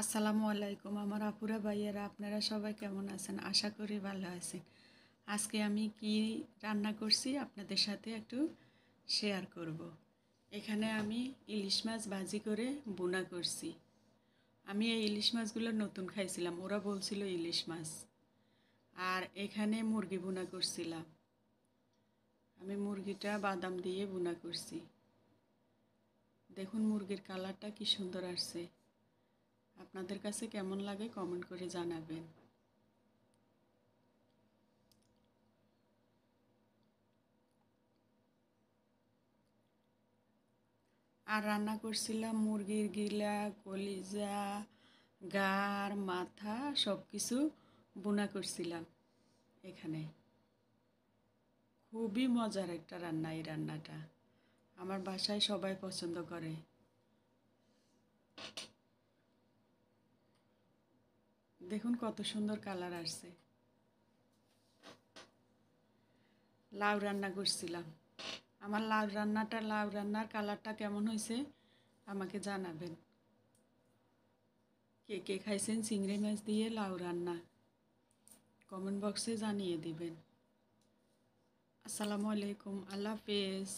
আসসালামু আলাইকুম আমার আপুরা ভাইয়েরা, আপনারা সবাই কেমন আছেন? আশা করি ভালো আছেন। আজকে আমি কি রান্না করছি আপনাদের সাথে একটু শেয়ার করব। এখানে আমি ইলিশ মাছ ভাজি করে ভুনা করছি। আমি এই ইলিশ মাছগুলো নতুন খাইছিলাম, ওরা বলছিল ইলিশ মাছ। আর এখানে মুরগি ভুনা করছিলাম। আমি মুরগিটা বাদাম দিয়ে ভুনা করছি। দেখুন মুরগির কালারটা কি সুন্দর আসছে। আপনাদের কাছে কেমন লাগে কমেন্ট করে জানাবেন। আর রান্না করছিলাম মুরগির গিলা, কলিজা, গার, মাথা সব কিছু ভুনা করছিলাম এখানে। খুবই মজার একটা রান্না এই রান্নাটা। আমার বাসায় সবাই পছন্দ করে। দেখুন কত সুন্দর কালার আসছে। লাউ রান্না করছিলাম। আমার লাউ রান্নার কালারটা কেমন হয়েছে আমাকে জানাবেন। কে কে খাইছেন চিংড়ি মাছ দিয়ে লাউ রান্না কমেন্ট বক্সে জানিয়ে দিবেন। আসসালামু আলাইকুম, আল্লাহ হাফেজ।